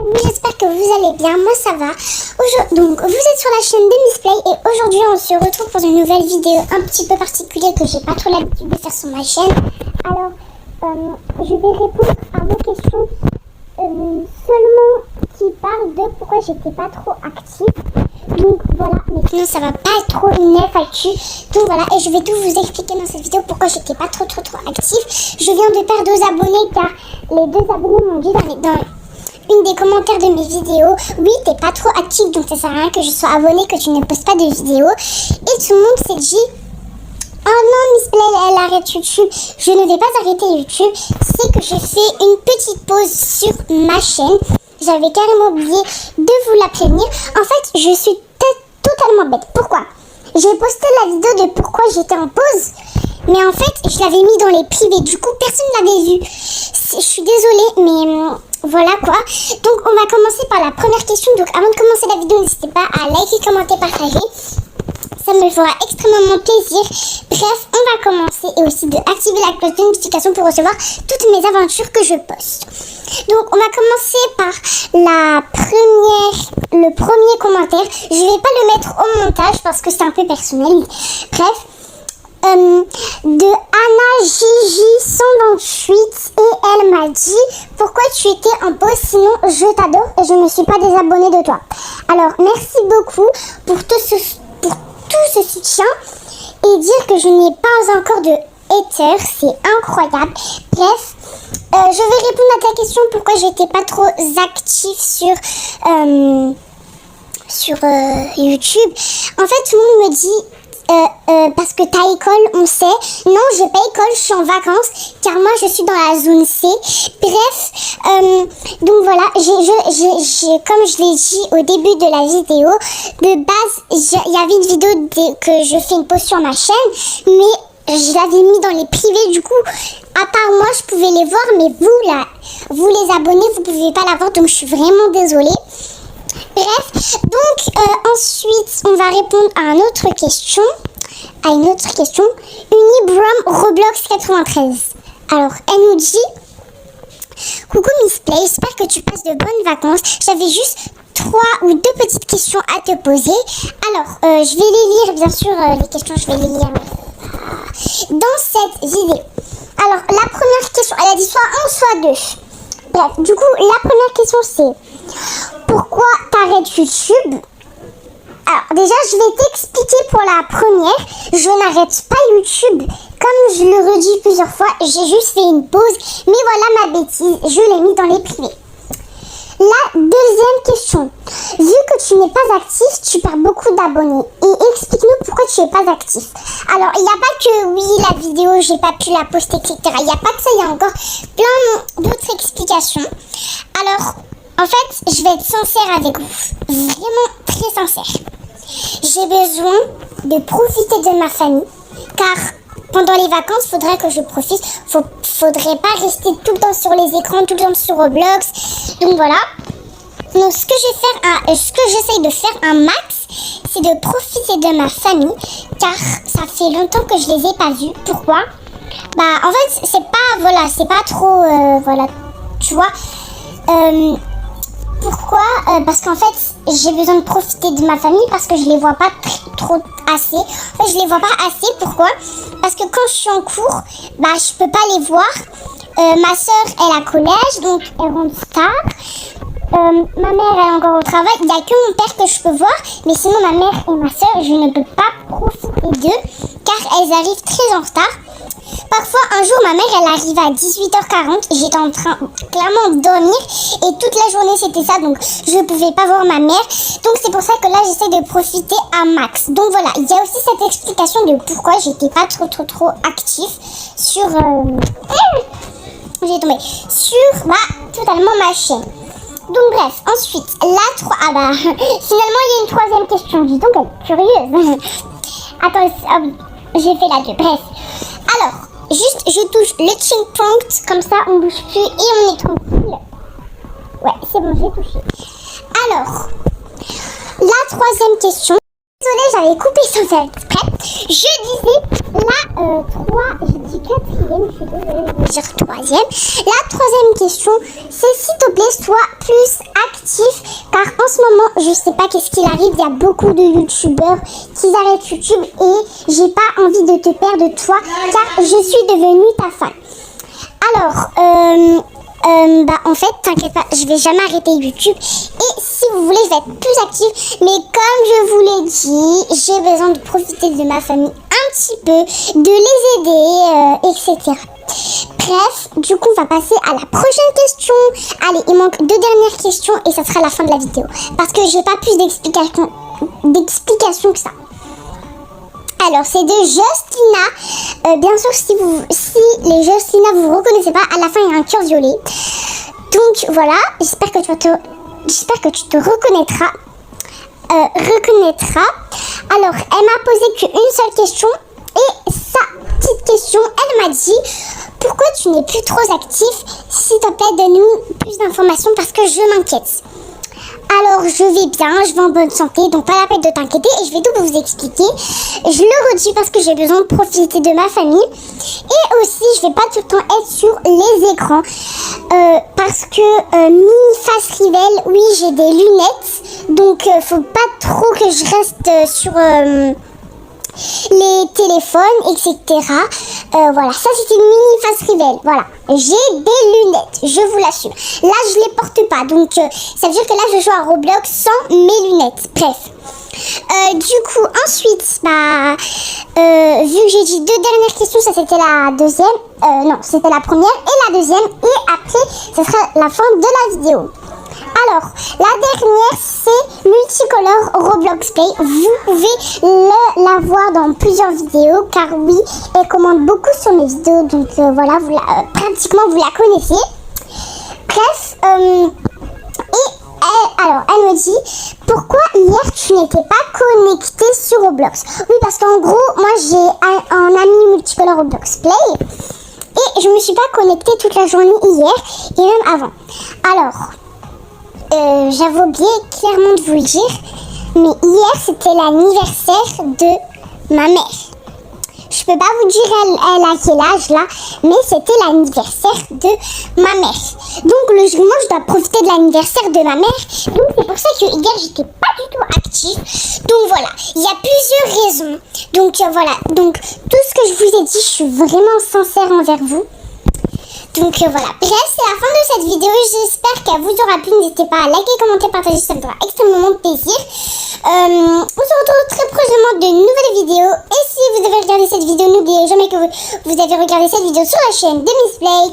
amis, j'espère que vous allez bien, moi ça va. Donc vous êtes sur la chaîne de Miss Play et aujourd'hui on se retrouve pour une nouvelle vidéo un petit peu particulière que j'ai pas trop l'habitude de faire sur ma chaîne. Alors je vais répondre à vos questions seulement qui parlent de pourquoi j'étais pas trop active. Donc voilà, mais sinon ça va pas être trop une actu. Donc voilà, et je vais tout vous expliquer dans cette vidéo pourquoi j'étais pas trop active. Je viens de perdre 2 abonnés car les 2 abonnés m'ont dit dans une des commentaires de mes vidéos, oui t'es pas trop active donc ça sert à rien que je sois abonnée, que tu ne postes pas de vidéos. Et tout le monde s'est dit, oh non Miss Play elle arrête YouTube. Je ne vais pas arrêter YouTube, c'est que je fais une petite pause sur ma chaîne. J'avais carrément oublié de vous la prévenir. En fait je suis totalement bête. Pourquoi? J'ai posté la vidéo de pourquoi j'étais en pause, mais en fait je l'avais mis dans les privés, du coup personne ne l'avait vu. Je suis désolée, mais voilà quoi. Donc on va commencer par la première question. Donc avant de commencer la vidéo, n'hésitez pas à liker, commenter, partager. Ça me fera extrêmement plaisir. Bref, on va commencer et aussi d'activer la cloche de notification pour recevoir toutes mes aventures que je poste. Donc on va commencer par le premier commentaire. Je vais pas le mettre au montage parce que c'est un peu personnel. Bref. De Anna Gigi 128 et elle m'a dit pourquoi tu étais en pause, sinon je t'adore et je ne suis pas désabonnée de toi. Alors merci beaucoup pour tout ce soutien et dire que je n'ai pas encore de haters, c'est incroyable. Bref, je vais répondre à ta question pourquoi j'étais pas trop active sur YouTube. En fait tout le monde me dit parce que t'as école, on sait. Non, j'ai pas école, je suis en vacances car moi je suis dans la zone C. Bref, donc voilà, comme je l'ai dit au début de la vidéo, de base, il y avait une vidéo que je fais une pause sur ma chaîne, mais je l'avais mis dans les privés, du coup, à part moi, je pouvais les voir, mais vous les abonnés, vous pouvez pas la voir, donc je suis vraiment désolée. Bref, donc ensuite on va répondre à une autre question. Unibrom Roblox 93. Alors elle nous dit coucou Miss Play, j'espère que tu passes de bonnes vacances. J'avais juste 3 ou 2 petites questions à te poser. Alors je vais les lire, bien sûr les questions je vais les lire dans cette vidéo. Alors la première question, elle a dit soit 1 soit 2. Bref, du coup la première question c'est pourquoi t'arrêtes YouTube? Alors déjà je vais t'expliquer pour la première. Je n'arrête pas YouTube. Comme je le redis plusieurs fois, j'ai juste fait une pause. Mais voilà ma bêtise, je l'ai mis dans les privés. La deuxième question. Vu que tu n'es pas actif, tu perds beaucoup d'abonnés. Et explique-nous pourquoi tu n'es pas actif. Alors, il n'y a pas que, oui, la vidéo, j'ai pas pu la poster, etc. Il n'y a pas que ça, il y a encore plein d'autres explications. Alors, en fait, je vais être sincère avec vous. Vraiment très sincère. J'ai besoin de profiter de ma famille. Car pendant les vacances, faudrait que je profite. Faudrait pas rester tout le temps sur les écrans, tout le temps sur Roblox. Donc voilà. Donc ce que j'essaye de faire un max, c'est de profiter de ma famille. Car ça fait longtemps que je les ai pas vus. Pourquoi? Bah en fait, c'est pas trop, voilà, tu vois. Pourquoi? Parce qu'en fait, j'ai besoin de profiter de ma famille parce que je les vois pas trop assez. En fait, je les vois pas assez. Pourquoi? Parce que quand je suis en cours, bah je peux pas les voir. Ma soeur, elle est à collège, donc elle rentre tard. Ma mère, elle est encore au travail. Il n'y a que mon père que je peux voir. Mais sinon, ma mère et ma soeur, je ne peux pas profiter d'eux car elles arrivent très en retard. Parfois, un jour, ma mère, elle arrive à 18h40 et j'étais en train clairement de dormir et toute la journée, c'était ça. Donc, je ne pouvais pas voir ma mère. Donc, c'est pour ça que là, j'essaie de profiter à max. Donc, voilà. Il y a aussi cette explication de pourquoi j'étais pas trop actif sur... j'ai tombé. Sur, totalement ma chaîne. Donc, bref. Ensuite, finalement, il y a une 3e question. Dis donc, elle est curieuse. Attends, j'ai fait la 2. Bref. Alors, juste, je touche le chin point, comme ça, on bouge plus et on est tranquille. Ouais, c'est bon, j'ai touché. Alors, la 3e question. Désolée, j'avais coupé sans faire exprès. je disais j'ai dit quatrième, je suis désolée, je vais dire troisième. La troisième question, c'est s'il te plaît, sois plus actif, car en ce moment, je sais pas qu'est-ce qu'il arrive, il y a beaucoup de youtubeurs qui arrêtent YouTube et j'ai pas envie de te perdre toi, car je suis devenue ta fan. Alors, en fait, t'inquiète pas, je vais jamais arrêter YouTube. Et si vous voulez, je vais être plus active. Mais comme je vous l'ai dit, j'ai besoin de profiter de ma famille un petit peu, de les aider, etc. Bref, du coup, on va passer à la prochaine question. Allez, il manque 2 dernières questions et ça sera la fin de la vidéo. Parce que j'ai pas plus d'explications que ça. Alors, c'est de Justina. Bien sûr, si les Justina vous reconnaissez pas, à la fin il y a un cœur violet. Donc voilà, j'espère que tu te reconnaîtras. Alors, elle m'a posé qu'une seule question et sa petite question, elle m'a dit pourquoi tu n'es plus trop actif? S'il te plaît, donne-nous plus d'informations parce que je m'inquiète. Alors, je vais bien, je vais en bonne santé, donc pas la peine de t'inquiéter et je vais tout vous expliquer. Je le redis parce que j'ai besoin de profiter de ma famille. Et aussi, je vais pas tout le temps être sur les écrans parce que mini face reveal, oui, j'ai des lunettes. Donc, faut pas trop que je reste sur les téléphones, etc. Voilà, ça c'était une mini face reveal. Voilà, j'ai des lunettes, je vous l'assume. Là, je les porte pas, donc ça veut dire que là, je joue à Roblox sans mes lunettes. Bref. Du coup, ensuite, vu que j'ai dit 2 dernières questions, ça c'était la deuxième. Non, c'était la première et la deuxième. Et après, ce sera la fin de la vidéo. Alors, la dernière, c'est Multicolor Roblox Play. Vous pouvez la voir dans plusieurs vidéos, car oui, elle commente beaucoup sur mes vidéos. Donc voilà, pratiquement vous la connaissez. Bref, alors, elle me dit, pourquoi hier tu n'étais pas connecté sur Roblox? Oui, parce qu'en gros, moi j'ai un ami Multicolor Roblox Play. Et je me suis pas connectée toute la journée hier, et même avant. Alors, j'avais oublié clairement de vous le dire, mais hier c'était l'anniversaire de ma mère. Je peux pas vous dire elle a quel âge là, mais c'était l'anniversaire de ma mère. Donc logiquement je dois profiter de l'anniversaire de ma mère. Donc c'est pour ça que hier j'étais pas du tout active. Donc voilà, il y a plusieurs raisons. Donc voilà, donc tout ce que je vous ai dit, je suis vraiment sincère envers vous. Donc voilà, bref, c'est la fin de cette vidéo. J'espère qu'elle vous aura plu. N'hésitez pas à liker, commenter, partager, ça me fera extrêmement plaisir. On se retrouve très prochainement de nouvelles vidéos. Et si vous avez regardé cette vidéo, n'oubliez jamais que vous avez regardé cette vidéo sur la chaîne de Miss Play.